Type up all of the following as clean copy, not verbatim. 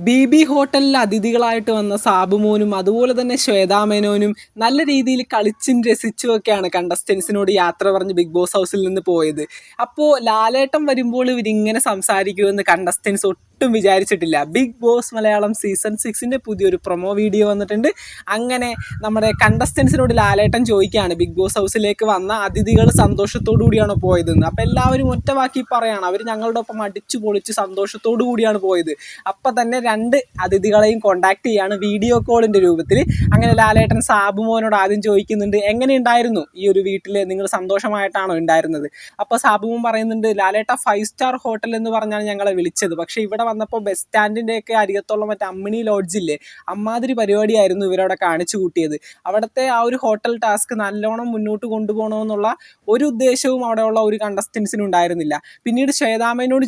B ഹോട്ടലിൽ അതിഥികളായിട്ട് വന്ന സാബുമോനും അതുപോലെ തന്നെ ശ്വേതാ മേനോനും നല്ല രീതിയിൽ കളിച്ചും രസിച്ചും ഒക്കെയാണ് കണ്ടസ്റ്റൻസിനോട് യാത്ര പറഞ്ഞ് ബിഗ് ബോസ് ഹൗസിൽ നിന്ന് പോയത്. അപ്പോൾ ലാലേട്ടൻ വരുമ്പോൾ ഇവരിങ്ങനെ സംസാരിക്കുമെന്ന് കണ്ടസ്റ്റൻസ് ഒട്ടും വിചാരിച്ചിട്ടില്ല. ബിഗ് ബോസ് മലയാളം സീസൺ 6ൻ്റെ പുതിയൊരു പ്രൊമോ വീഡിയോ വന്നിട്ടുണ്ട്. അങ്ങനെ നമ്മുടെ കണ്ടസ്റ്റൻസിനോട് ലാലേട്ടൻ ചോദിക്കുകയാണ്, ബിഗ് ബോസ് ഹൗസിലേക്ക് വന്ന അതിഥികൾ സന്തോഷത്തോടു കൂടിയാണോ പോയതെന്ന്. അപ്പോൾ എല്ലാവരും ഒറ്റ വാക്കി പറയാണ്, അവർ ഞങ്ങളുടെ ഒപ്പം അടിച്ചു പൊളിച്ച് സന്തോഷത്തോടു കൂടിയാണ് പോയത്. അപ്പം തന്നെ 2 അതിഥികളെയും കോണ്ടാക്ട് ചെയ്യാണ് വീഡിയോ കോളിൻ്റെ രൂപത്തിൽ. അങ്ങനെ ലാലേട്ടൻ സാബുമോനോട് ആദ്യം ചോദിക്കുന്നുണ്ട്, എങ്ങനെയുണ്ടായിരുന്നു ഈ ഒരു വീട്ടിൽ, നിങ്ങൾ സന്തോഷമായിട്ടാണോ ഉണ്ടായിരുന്നത്? അപ്പോൾ സാബുമോൻ പറയുന്നുണ്ട്, ലാലേട്ട 5 സ്റ്റാർ ഹോട്ടൽ എന്ന് പറഞ്ഞാണ് ഞങ്ങളെ വിളിച്ചത്, പക്ഷേ ഇവിടെ വന്നപ്പോൾ ബസ് സ്റ്റാൻഡിൻ്റെയൊക്കെ അരികത്തുള്ള മറ്റേ അമ്മിണി ലോഡ്ജില്ലേ, അമ്മാതിരി പരിപാടിയായിരുന്നു ഇവരവിടെ കാണിച്ചു കൂട്ടിയത്. അവിടുത്തെ ആ ഒരു ഹോട്ടൽ ടാസ്ക് നല്ലോണം മുന്നോട്ട് കൊണ്ടുപോകണമെന്നുള്ള ഒരു ഉദ്ദേശവും അവിടെയുള്ള ഒരു കണ്ടസ്റ്റൻസിനും ഉണ്ടായിരുന്നില്ല. പിന്നീട് ശ്വേതാമേനോട്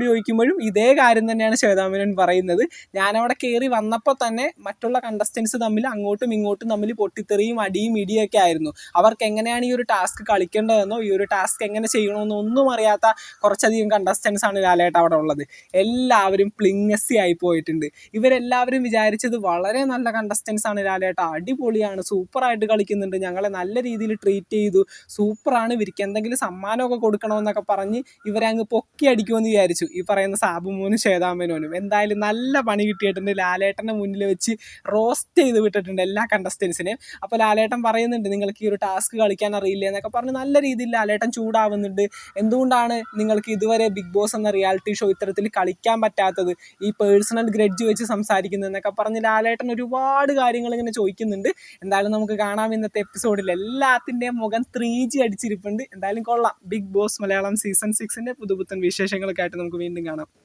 ചോദിക്കുമ്പോഴും ഇതേ കാര്യം തന്നെയാണ് ശ്വേതാമേനോൻ പറയുന്നത്. ഞാനവിടെ കയറി വന്നപ്പോൾ തന്നെ മറ്റുള്ള കണ്ടസ്റ്റൻസ് തമ്മിൽ അങ്ങോട്ടും ഇങ്ങോട്ടും തമ്മിൽ പൊട്ടിത്തെറിയും അടിയും ഇടിയൊക്കെ ആയിരുന്നു. അവർക്ക് എങ്ങനെയാണ് ഈ ഒരു ടാസ്ക് കളിക്കേണ്ടതെന്നോ ഈ ഒരു ടാസ്ക് എങ്ങനെ ചെയ്യണമെന്നോ ഒന്നും അറിയാത്ത കുറച്ചധികം കണ്ടസ്റ്റൻസ് ആണ് ലാലേട്ട അവിടെ ഉള്ളത്. എല്ലാവരും പ്ലിങ്ങസി ആയി പോയിട്ടുണ്ട്. ഇവരെല്ലാവരും വിചാരിച്ചത് വളരെ നല്ല കണ്ടസ്റ്റൻസ് ആണ് ലാലേട്ട, അടിപൊളിയാണ്, സൂപ്പറായിട്ട് കളിക്കുന്നുണ്ട്, ഞങ്ങളെ നല്ല രീതിയിൽ ട്രീറ്റ് ചെയ്തു, സൂപ്പറാണ്, ഇവർക്ക് എന്തെങ്കിലും സമ്മാനമൊക്കെ കൊടുക്കണമെന്നൊക്കെ പറഞ്ഞ് ഇവരെ അങ്ങ് പൊക്കി അടിക്കുമെന്ന് വിചാരിച്ചു ഈ പറയുന്ന സാബുമോനും ശ്വേതാമേനോനും. എന്തായാലും നല്ല പണി കിട്ടിയിട്ടുണ്ട്. ലാലേട്ടൻ്റെ മുന്നിൽ വെച്ച് റോസ്റ്റ് ചെയ്ത് വിട്ടിട്ടുണ്ട് എല്ലാ കണ്ടസ്റ്റൻസിനെയും. അപ്പോൾ ലാലേട്ടൻ പറയുന്നുണ്ട്, നിങ്ങൾക്ക് ഈ ഒരു ടാസ്ക് കളിക്കാൻ അറിയില്ല എന്നൊക്കെ പറഞ്ഞ് നല്ല രീതിയിൽ ലാലേട്ടൻ ചൂടാവുന്നുണ്ട്. എന്തുകൊണ്ടാണ് നിങ്ങൾക്ക് ഇതുവരെ ബിഗ് ബോസ് എന്ന റിയാലിറ്റി ഷോ ഇത്തരത്തിൽ കളിക്കാൻ പറ്റാത്തത്, ഈ പേഴ്സണൽ ഗ്രഡ്ജ് വെച്ച് സംസാരിക്കുന്നതെന്നൊക്കെ പറഞ്ഞ് ലാലേട്ടൻ ഒരുപാട് കാര്യങ്ങൾ ഇങ്ങനെ ചോദിക്കുന്നുണ്ട്. എന്തായാലും നമുക്ക് കാണാം ഇന്നത്തെ എപ്പിസോഡിൽ എല്ലാത്തിൻ്റെയും മുഖം 3G അടിച്ചിരിപ്പുണ്ട്. എന്തായാലും കൊള്ളാം. ബിഗ് ബോസ് മലയാളം സീസൺ 6ൻ്റെ പുതുപുത്തൻ വിശേഷങ്ങളൊക്കെ ആയിട്ട് നമുക്ക് വീണ്ടും കാണാം.